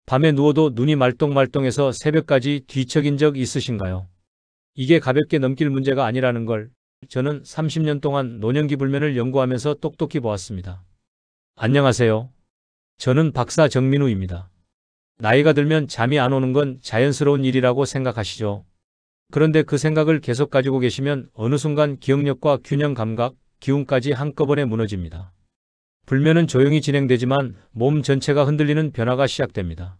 밤에 누워도 눈이 말똥말똥해서 새벽까지 뒤척인 적 있으신가요? 이게 가볍게 넘길 문제가 아니라는 걸 저는 30년 동안 노년기 불면을 연구하면서 똑똑히 보았습니다. 안녕하세요. 저는 박사 정민우입니다. 나이가 들면 잠이 안 오는 건 자연스러운 일이라고 생각하시죠? 그런데 그 생각을 계속 가지고 계시면 어느 순간 기억력과 균형 감각, 기운까지 한꺼번에 무너집니다. 불면은 조용히 진행되지만 몸 전체가 흔들리는 변화가 시작됩니다.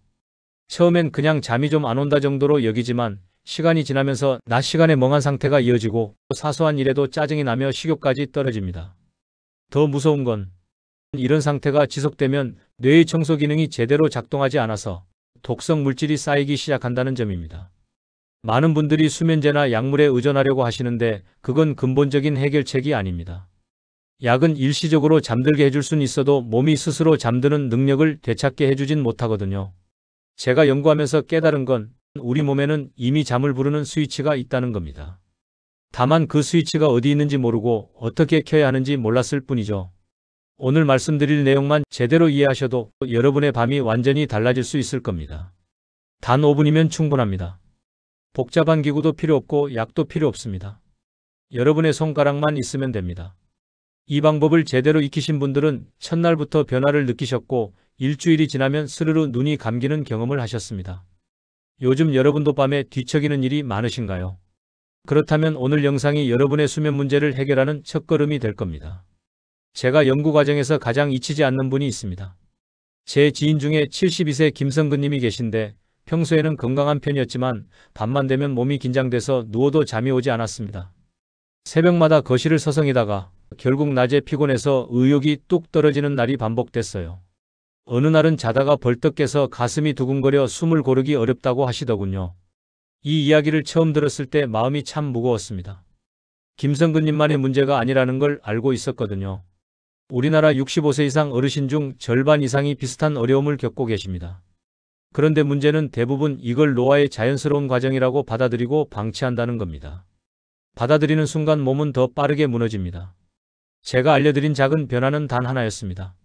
처음엔 그냥 잠이 좀 안 온다 정도로 여기지만 시간이 지나면서 낮 시간에 멍한 상태가 이어지고 사소한 일에도 짜증이 나며 식욕까지 떨어집니다. 더 무서운 건 이런 상태가 지속되면 뇌의 청소 기능이 제대로 작동하지 않아서 독성 물질이 쌓이기 시작한다는 점입니다. 많은 분들이 수면제나 약물에 의존하려고 하시는데 그건 근본적인 해결책이 아닙니다. 약은 일시적으로 잠들게 해줄 수는 있어도 몸이 스스로 잠드는 능력을 되찾게 해주진 못하거든요. 제가 연구하면서 깨달은 건 우리 몸에는 이미 잠을 부르는 스위치가 있다는 겁니다. 다만 그 스위치가 어디 있는지 모르고 어떻게 켜야 하는지 몰랐을 뿐이죠. 오늘 말씀드릴 내용만 제대로 이해하셔도 여러분의 밤이 완전히 달라질 수 있을 겁니다. 단 5분이면 충분합니다. 복잡한 기구도 필요 없고 약도 필요 없습니다. 여러분의 손가락만 있으면 됩니다. 이 방법을 제대로 익히신 분들은 첫날부터 변화를 느끼셨고 일주일이 지나면 스르르 눈이 감기는 경험을 하셨습니다. 요즘 여러분도 밤에 뒤척이는 일이 많으신가요? 그렇다면 오늘 영상이 여러분의 수면 문제를 해결하는 첫걸음이 될 겁니다. 제가 연구 과정에서 가장 잊히지 않는 분이 있습니다. 제 지인 중에 72세 김성근님이 계신데 평소에는 건강한 편이었지만 밤만 되면 몸이 긴장돼서 누워도 잠이 오지 않았습니다. 새벽마다 거실을 서성이다가 결국 낮에 피곤해서 의욕이 뚝 떨어지는 날이 반복됐어요. 어느 날은 자다가 벌떡 깨서 가슴이 두근거려 숨을 고르기 어렵다고 하시더군요. 이 이야기를 처음 들었을 때 마음이 참 무거웠습니다. 김성근님만의 문제가 아니라는 걸 알고 있었거든요. 우리나라 65세 이상 어르신 중 절반 이상이 비슷한 어려움을 겪고 계십니다. 그런데 문제는 대부분 이걸 노화의 자연스러운 과정이라고 받아들이고 방치한다는 겁니다. 받아들이는 순간 몸은 더 빠르게 무너집니다. 제가 알려드린 작은 변화는 단 하나였습니다.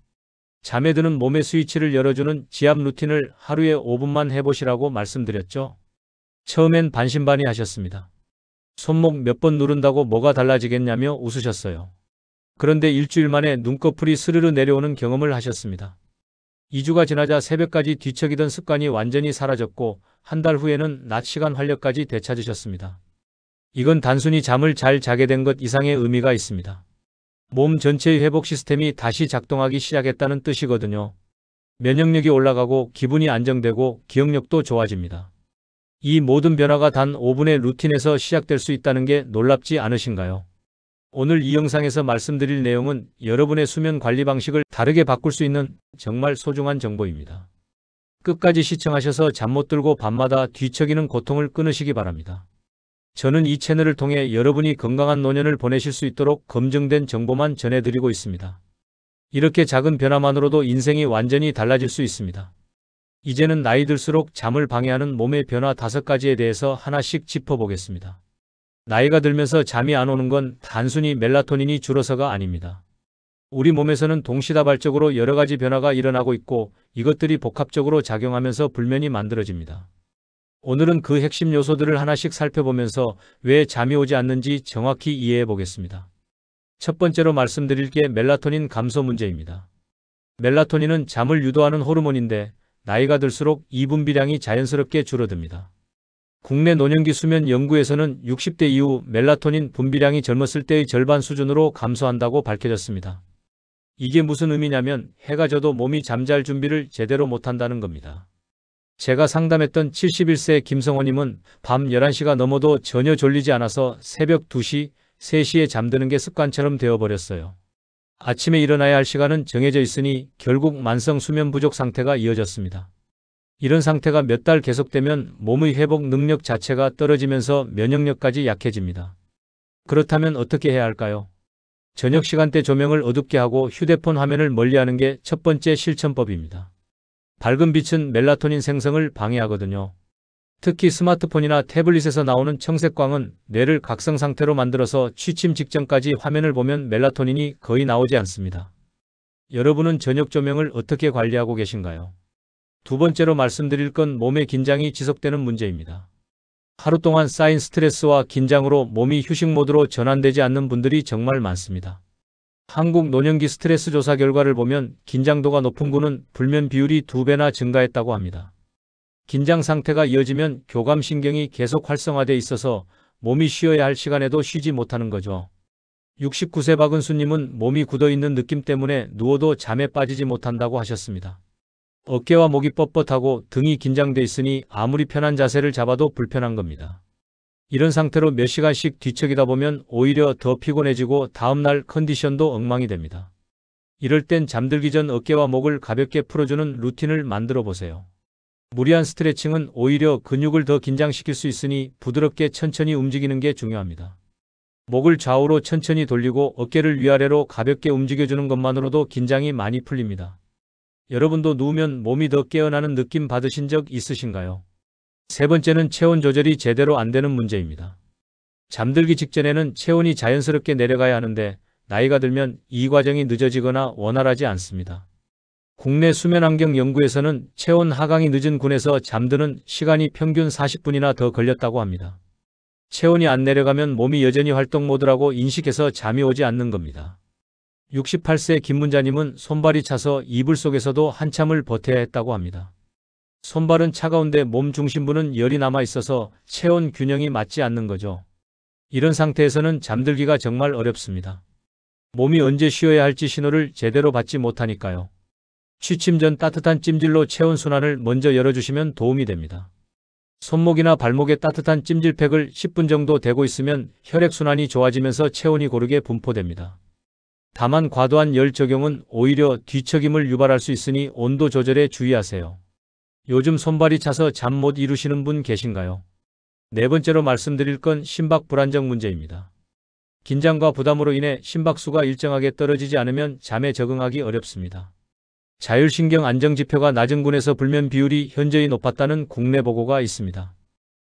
잠에 드는 몸의 스위치를 열어주는 지압 루틴을 하루에 5분만 해보시라고 말씀드렸죠. 처음엔 반신반의 하셨습니다. 손목 몇 번 누른다고 뭐가 달라지겠냐며 웃으셨어요. 그런데 일주일 만에 눈꺼풀이 스르르 내려오는 경험을 하셨습니다. 2주가 지나자 새벽까지 뒤척이던 습관이 완전히 사라졌고 한 달 후에는 낮 시간 활력까지 되찾으셨습니다. 이건 단순히 잠을 잘 자게 된 것 이상의 의미가 있습니다. 몸 전체의 회복 시스템이 다시 작동하기 시작했다는 뜻이거든요. 면역력이 올라가고 기분이 안정되고 기억력도 좋아집니다. 이 모든 변화가 단 5분의 루틴에서 시작될 수 있다는 게 놀랍지 않으신가요? 오늘 이 영상에서 말씀드릴 내용은 여러분의 수면 관리 방식을 다르게 바꿀 수 있는 정말 소중한 정보입니다. 끝까지 시청하셔서 잠 못 들고 밤마다 뒤척이는 고통을 끊으시기 바랍니다. 저는 이 채널을 통해 여러분이 건강한 노년을 보내실 수 있도록 검증된 정보만 전해드리고 있습니다. 이렇게 작은 변화만으로도 인생이 완전히 달라질 수 있습니다. 이제는 나이 들수록 잠을 방해하는 몸의 변화 5가지에 대해서 하나씩 짚어보겠습니다. 나이가 들면서 잠이 안 오는 건 단순히 멜라토닌이 줄어서가 아닙니다. 우리 몸에서는 동시다발적으로 여러 가지 변화가 일어나고 있고 이것들이 복합적으로 작용하면서 불면이 만들어집니다. 오늘은 그 핵심 요소들을 하나씩 살펴보면서 왜 잠이 오지 않는지 정확히 이해해 보겠습니다. 첫 번째로 말씀드릴 게 멜라토닌 감소 문제입니다. 멜라토닌은 잠을 유도하는 호르몬인데 나이가 들수록 이 분비량이 자연스럽게 줄어듭니다. 국내 노년기 수면 연구에서는 60대 이후 멜라토닌 분비량이 젊었을 때의 절반 수준으로 감소한다고 밝혀졌습니다. 이게 무슨 의미냐면 해가 져도 몸이 잠잘 준비를 제대로 못한다는 겁니다. 제가 상담했던 71세 김성호님은 밤 11시가 넘어도 전혀 졸리지 않아서 새벽 2시, 3시에 잠드는 게 습관처럼 되어버렸어요. 아침에 일어나야 할 시간은 정해져 있으니 결국 만성 수면 부족 상태가 이어졌습니다. 이런 상태가 몇 달 계속되면 몸의 회복 능력 자체가 떨어지면서 면역력까지 약해집니다. 그렇다면 어떻게 해야 할까요? 저녁 시간대 조명을 어둡게 하고 휴대폰 화면을 멀리하는 게 첫 번째 실천법입니다. 밝은 빛은 멜라토닌 생성을 방해하거든요. 특히 스마트폰이나 태블릿에서 나오는 청색광은 뇌를 각성 상태로 만들어서 취침 직전까지 화면을 보면 멜라토닌이 거의 나오지 않습니다. 여러분은 저녁 조명을 어떻게 관리하고 계신가요? 두 번째로 말씀드릴 건 몸의 긴장이 지속되는 문제입니다. 하루 동안 쌓인 스트레스와 긴장으로 몸이 휴식 모드로 전환되지 않는 분들이 정말 많습니다. 한국 노년기 스트레스 조사 결과를 보면 긴장도가 높은 군은 불면 비율이 2배나 증가했다고 합니다. 긴장 상태가 이어지면 교감신경이 계속 활성화돼 있어서 몸이 쉬어야 할 시간에도 쉬지 못하는 거죠. 69세 박은수님은 몸이 굳어있는 느낌 때문에 누워도 잠에 빠지지 못한다고 하셨습니다. 어깨와 목이 뻣뻣하고 등이 긴장돼 있으니 아무리 편한 자세를 잡아도 불편한 겁니다. 이런 상태로 몇 시간씩 뒤척이다 보면 오히려 더 피곤해지고 다음날 컨디션도 엉망이 됩니다. 이럴 땐 잠들기 전 어깨와 목을 가볍게 풀어주는 루틴을 만들어 보세요. 무리한 스트레칭은 오히려 근육을 더 긴장시킬 수 있으니 부드럽게 천천히 움직이는 게 중요합니다. 목을 좌우로 천천히 돌리고 어깨를 위아래로 가볍게 움직여주는 것만으로도 긴장이 많이 풀립니다. 여러분도 누우면 몸이 더 깨어나는 느낌 받으신 적 있으신가요? 세 번째는 체온 조절이 제대로 안 되는 문제입니다. 잠들기 직전에는 체온이 자연스럽게 내려가야 하는데 나이가 들면 이 과정이 늦어지거나 원활하지 않습니다. 국내 수면환경 연구에서는 체온 하강이 늦은 군에서 잠드는 시간이 평균 40분이나 더 걸렸다고 합니다. 체온이 안 내려가면 몸이 여전히 활동 모드라고 인식해서 잠이 오지 않는 겁니다. 68세 김문자님은 손발이 차서 이불 속에서도 한참을 버텨야 했다고 합니다. 손발은 차가운데 몸 중심부는 열이 남아 있어서 체온 균형이 맞지 않는 거죠. 이런 상태에서는 잠들기가 정말 어렵습니다. 몸이 언제 쉬어야 할지 신호를 제대로 받지 못하니까요. 취침 전 따뜻한 찜질로 체온 순환을 먼저 열어주시면 도움이 됩니다. 손목이나 발목에 따뜻한 찜질팩을 10분 정도 대고 있으면 혈액순환이 좋아지면서 체온이 고르게 분포됩니다. 다만 과도한 열 적용은 오히려 뒤척임을 유발할 수 있으니 온도 조절에 주의하세요. 요즘 손발이 차서 잠 못 이루시는 분 계신가요? 네 번째로 말씀드릴 건 심박 불안정 문제입니다. 긴장과 부담으로 인해 심박수가 일정하게 떨어지지 않으면 잠에 적응하기 어렵습니다. 자율신경 안정지표가 낮은 군에서 불면 비율이 현저히 높았다는 국내 보고가 있습니다.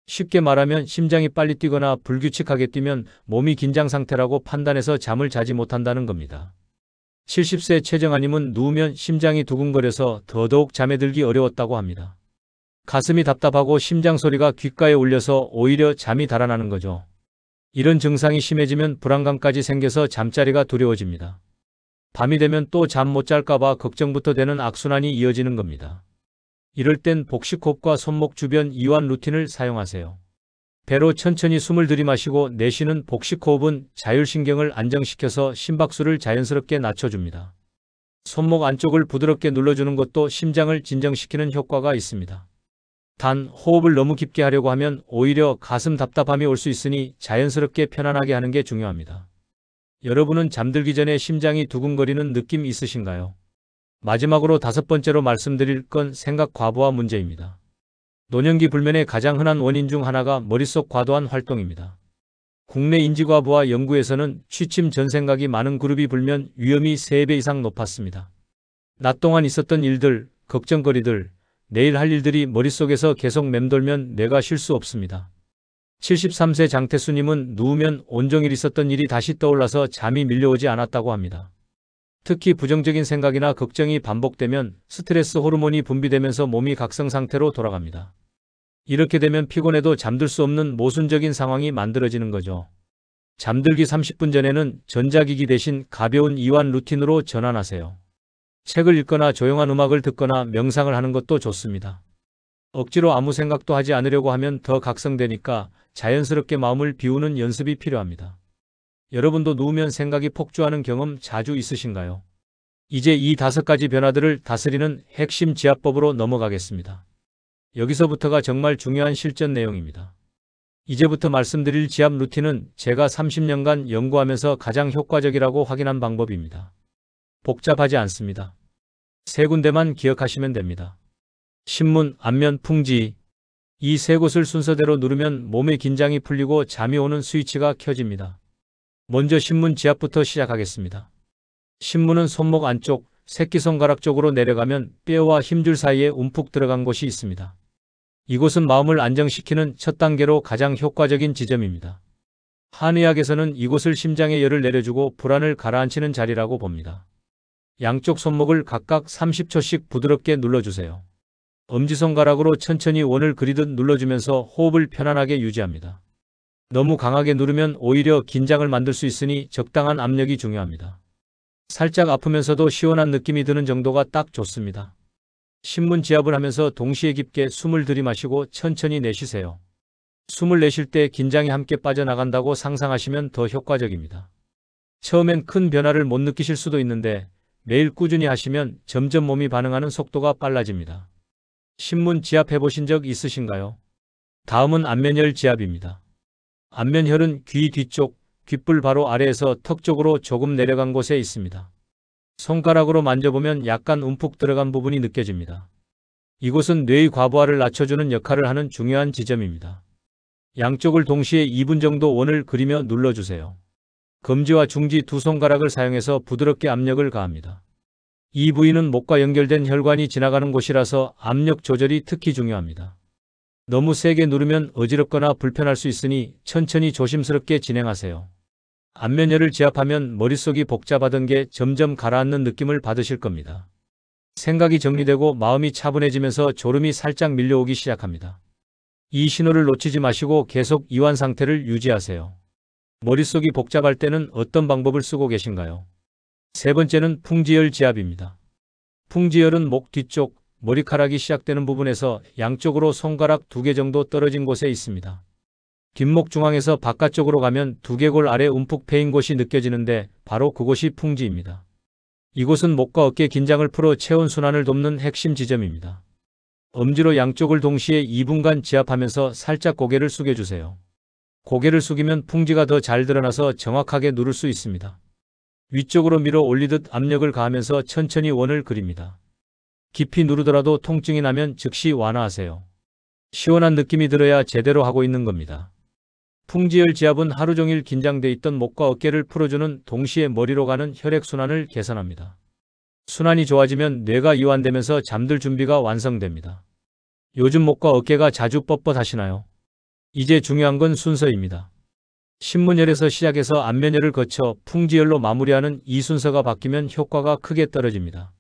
쉽게 말하면 심장이 빨리 뛰거나 불규칙하게 뛰면 몸이 긴장 상태라고 판단해서 잠을 자지 못한다는 겁니다. 70세 최정아님은 누우면 심장이 두근거려서 더더욱 잠에 들기 어려웠다고 합니다. 가슴이 답답하고 심장 소리가 귓가에 울려서 오히려 잠이 달아나는 거죠. 이런 증상이 심해지면 불안감까지 생겨서 잠자리가 두려워집니다. 밤이 되면 또 잠 못 잘까봐 걱정부터 되는 악순환이 이어지는 겁니다. 이럴 땐 복식호흡과 손목 주변 이완 루틴을 사용하세요. 배로 천천히 숨을 들이마시고 내쉬는 복식호흡은 자율신경을 안정시켜서 심박수를 자연스럽게 낮춰줍니다. 손목 안쪽을 부드럽게 눌러주는 것도 심장을 진정시키는 효과가 있습니다. 단 호흡을 너무 깊게 하려고 하면 오히려 가슴 답답함이 올 수 있으니 자연스럽게 편안하게 하는 게 중요합니다. 여러분은 잠들기 전에 심장이 두근거리는 느낌 있으신가요? 마지막으로 다섯 번째로 말씀드릴 건 생각 과부하 문제입니다. 노년기 불면의 가장 흔한 원인 중 하나가 머릿속 과도한 활동입니다. 국내 인지과부하 연구에서는 취침 전 생각이 많은 그룹이 불면 위험이 3배 이상 높았습니다. 낮 동안 있었던 일들, 걱정거리들, 내일 할 일들이 머릿속에서 계속 맴돌면 뇌가 쉴 수 없습니다. 73세 장태수님은 누우면 온종일 있었던 일이 다시 떠올라서 잠이 밀려오지 않았다고 합니다. 특히 부정적인 생각이나 걱정이 반복되면 스트레스 호르몬이 분비되면서 몸이 각성 상태로 돌아갑니다. 이렇게 되면 피곤해도 잠들 수 없는 모순적인 상황이 만들어지는 거죠. 잠들기 30분 전에는 전자기기 대신 가벼운 이완 루틴으로 전환하세요. 책을 읽거나 조용한 음악을 듣거나 명상을 하는 것도 좋습니다. 억지로 아무 생각도 하지 않으려고 하면 더 각성되니까 자연스럽게 마음을 비우는 연습이 필요합니다. 여러분도 누우면 생각이 폭주하는 경험 자주 있으신가요? 이제 이 5가지 변화들을 다스리는 핵심 지압법으로 넘어가겠습니다. 여기서부터가 정말 중요한 실전 내용입니다. 이제부터 말씀드릴 지압 루틴은 제가 30년간 연구하면서 가장 효과적이라고 확인한 방법입니다. 복잡하지 않습니다. 3군데만 기억하시면 됩니다. 신문, 안면, 풍지. 이 3곳을 순서대로 누르면 몸의 긴장이 풀리고 잠이 오는 스위치가 켜집니다. 먼저 신문 지압부터 시작하겠습니다. 신문은 손목 안쪽, 새끼손가락 쪽으로 내려가면 뼈와 힘줄 사이에 움푹 들어간 곳이 있습니다. 이곳은 마음을 안정시키는 첫 단계로 가장 효과적인 지점입니다. 한의학에서는 이곳을 심장의 열을 내려주고 불안을 가라앉히는 자리라고 봅니다. 양쪽 손목을 각각 30초씩 부드럽게 눌러주세요. 엄지손가락으로 천천히 원을 그리듯 눌러주면서 호흡을 편안하게 유지합니다. 너무 강하게 누르면 오히려 긴장을 만들 수 있으니 적당한 압력이 중요합니다. 살짝 아프면서도 시원한 느낌이 드는 정도가 딱 좋습니다. 신문 지압을 하면서 동시에 깊게 숨을 들이마시고 천천히 내쉬세요. 숨을 내쉴 때 긴장이 함께 빠져나간다고 상상하시면 더 효과적입니다. 처음엔 큰 변화를 못 느끼실 수도 있는데 매일 꾸준히 하시면 점점 몸이 반응하는 속도가 빨라집니다. 신문 지압 해보신 적 있으신가요? 다음은 안면혈 지압입니다. 안면혈은 귀 뒤쪽, 귓불 바로 아래에서 턱 쪽으로 조금 내려간 곳에 있습니다. 손가락으로 만져보면 약간 움푹 들어간 부분이 느껴집니다. 이곳은 뇌의 과부하를 낮춰주는 역할을 하는 중요한 지점입니다. 양쪽을 동시에 2분 정도 원을 그리며 눌러주세요. 검지와 중지 두 손가락을 사용해서 부드럽게 압력을 가합니다. 이 부위는 목과 연결된 혈관이 지나가는 곳이라서 압력 조절이 특히 중요합니다. 너무 세게 누르면 어지럽거나 불편할 수 있으니 천천히 조심스럽게 진행하세요. 안면혈을 지압하면 머릿속이 복잡하던 게 점점 가라앉는 느낌을 받으실 겁니다. 생각이 정리되고 마음이 차분해지면서 졸음이 살짝 밀려오기 시작합니다. 이 신호를 놓치지 마시고 계속 이완 상태를 유지하세요. 머릿속이 복잡할 때는 어떤 방법을 쓰고 계신가요? 세 번째는 풍지혈 지압입니다. 풍지혈은 목 뒤쪽, 머리카락이 시작되는 부분에서 양쪽으로 손가락 2개 정도 떨어진 곳에 있습니다. 뒷목 중앙에서 바깥쪽으로 가면 두개골 아래 움푹 패인 곳이 느껴지는데 바로 그곳이 풍지입니다. 이곳은 목과 어깨 긴장을 풀어 체온 순환을 돕는 핵심 지점입니다. 엄지로 양쪽을 동시에 2분간 지압하면서 살짝 고개를 숙여주세요. 고개를 숙이면 풍지가 더 잘 드러나서 정확하게 누를 수 있습니다. 위쪽으로 밀어 올리듯 압력을 가하면서 천천히 원을 그립니다. 깊이 누르더라도 통증이 나면 즉시 완화하세요. 시원한 느낌이 들어야 제대로 하고 있는 겁니다. 풍지혈 지압은 하루 종일 긴장돼 있던 목과 어깨를 풀어주는 동시에 머리로 가는 혈액순환을 개선합니다. 순환이 좋아지면 뇌가 이완되면서 잠들 준비가 완성됩니다. 요즘 목과 어깨가 자주 뻣뻣하시나요? 이제 중요한 건 순서입니다. 신문혈에서 시작해서 안면혈을 거쳐 풍지혈로 마무리하는 이 순서가 바뀌면 효과가 크게 떨어집니다.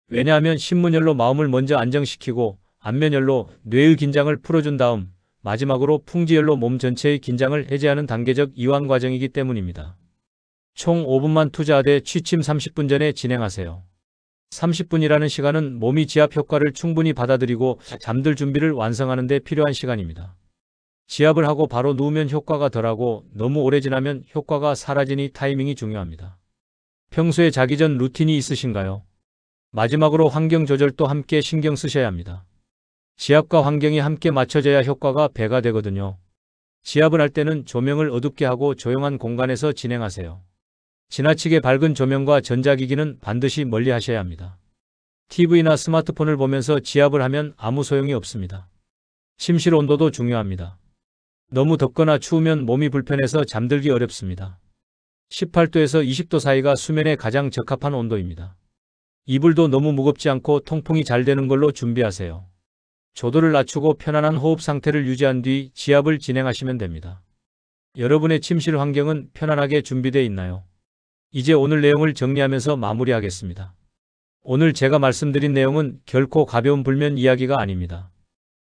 왜냐하면 신문혈로 마음을 먼저 안정시키고 안면혈로 뇌의 긴장을 풀어준 다음 마지막으로 풍지혈로 몸 전체의 긴장을 해제하는 단계적 이완 과정이기 때문입니다. 총 5분만 투자하되 취침 30분 전에 진행하세요. 30분이라는 시간은 몸이 지압 효과를 충분히 받아들이고 잠들 준비를 완성하는 데 필요한 시간입니다. 지압을 하고 바로 누우면 효과가 덜하고 너무 오래 지나면 효과가 사라지니 타이밍이 중요합니다. 평소에 자기 전 루틴이 있으신가요? 마지막으로 환경 조절도 함께 신경 쓰셔야 합니다. 지압과 환경이 함께 맞춰져야 효과가 배가 되거든요. 지압을 할 때는 조명을 어둡게 하고 조용한 공간에서 진행하세요. 지나치게 밝은 조명과 전자기기는 반드시 멀리 하셔야 합니다. TV나 스마트폰을 보면서 지압을 하면 아무 소용이 없습니다. 침실 온도도 중요합니다. 너무 덥거나 추우면 몸이 불편해서 잠들기 어렵습니다. 18도에서 20도 사이가 수면에 가장 적합한 온도입니다. 이불도 너무 무겁지 않고 통풍이 잘 되는 걸로 준비하세요. 조도를 낮추고 편안한 호흡 상태를 유지한 뒤 지압을 진행하시면 됩니다. 여러분의 침실 환경은 편안하게 준비되어 있나요? 이제 오늘 내용을 정리하면서 마무리하겠습니다. 오늘 제가 말씀드린 내용은 결코 가벼운 불면 이야기가 아닙니다.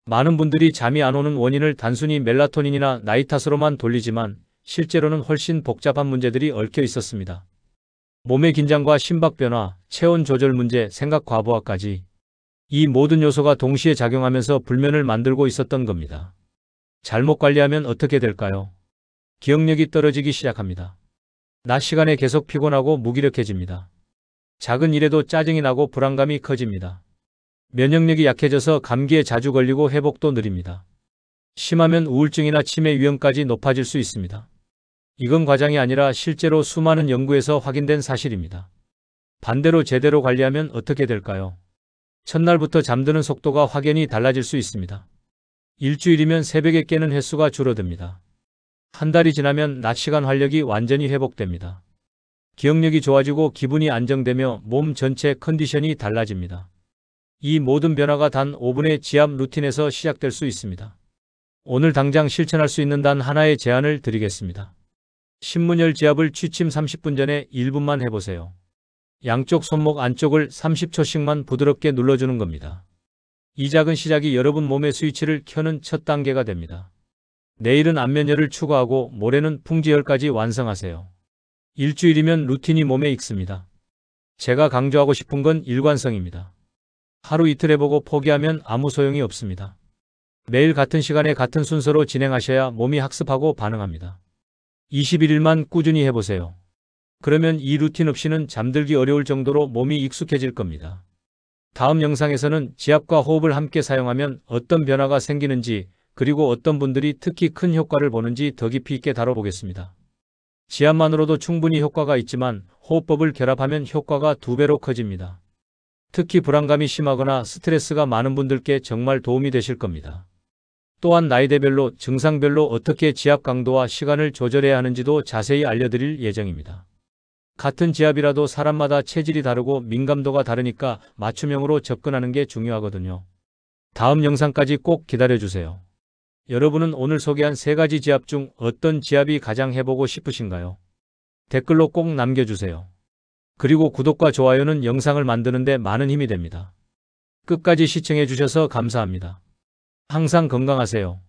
많은 분들이 잠이 안 오는 원인을 단순히 멜라토닌이나 나이 탓으로만 돌리지만 실제로는 훨씬 복잡한 문제들이 얽혀 있었습니다. 몸의 긴장과 심박 변화, 체온 조절 문제, 생각 과부하까지 이 모든 요소가 동시에 작용하면서 불면을 만들고 있었던 겁니다. 잘못 관리하면 어떻게 될까요? 기억력이 떨어지기 시작합니다. 낮 시간에 계속 피곤하고 무기력해집니다. 작은 일에도 짜증이 나고 불안감이 커집니다. 면역력이 약해져서 감기에 자주 걸리고 회복도 느립니다. 심하면 우울증이나 치매 위험까지 높아질 수 있습니다. 이건 과장이 아니라 실제로 수많은 연구에서 확인된 사실입니다. 반대로 제대로 관리하면 어떻게 될까요? 첫날부터 잠드는 속도가 확연히 달라질 수 있습니다. 일주일이면 새벽에 깨는 횟수가 줄어듭니다. 한 달이 지나면 낮 시간 활력이 완전히 회복됩니다. 기억력이 좋아지고 기분이 안정되며 몸 전체 컨디션이 달라집니다. 이 모든 변화가 단 5분의 지압 루틴에서 시작될 수 있습니다. 오늘 당장 실천할 수 있는 단 하나의 제안을 드리겠습니다. 신문혈 지압을 취침 30분 전에 1분만 해보세요. 양쪽 손목 안쪽을 30초씩만 부드럽게 눌러주는 겁니다. 이 작은 시작이 여러분 몸의 스위치를 켜는 첫 단계가 됩니다. 내일은 안면열을 추가하고 모레는 풍지열까지 완성하세요. 일주일이면 루틴이 몸에 익습니다. 제가 강조하고 싶은 건 일관성입니다. 하루 이틀 해보고 포기하면 아무 소용이 없습니다. 매일 같은 시간에 같은 순서로 진행하셔야 몸이 학습하고 반응합니다. 21일만 꾸준히 해보세요. 그러면 이 루틴 없이는 잠들기 어려울 정도로 몸이 익숙해질 겁니다. 다음 영상에서는 지압과 호흡을 함께 사용하면 어떤 변화가 생기는지, 그리고 어떤 분들이 특히 큰 효과를 보는지 더 깊이 있게 다뤄보겠습니다. 지압만으로도 충분히 효과가 있지만 호흡법을 결합하면 효과가 2배로 커집니다. 특히 불안감이 심하거나 스트레스가 많은 분들께 정말 도움이 되실 겁니다. 또한 나이대별로, 증상별로 어떻게 지압 강도와 시간을 조절해야 하는지도 자세히 알려드릴 예정입니다. 같은 지압이라도 사람마다 체질이 다르고 민감도가 다르니까 맞춤형으로 접근하는 게 중요하거든요. 다음 영상까지 꼭 기다려주세요. 여러분은 오늘 소개한 3가지 지압 중 어떤 지압이 가장 해보고 싶으신가요? 댓글로 꼭 남겨주세요. 그리고 구독과 좋아요는 영상을 만드는 데 많은 힘이 됩니다. 끝까지 시청해 주셔서 감사합니다. 항상 건강하세요.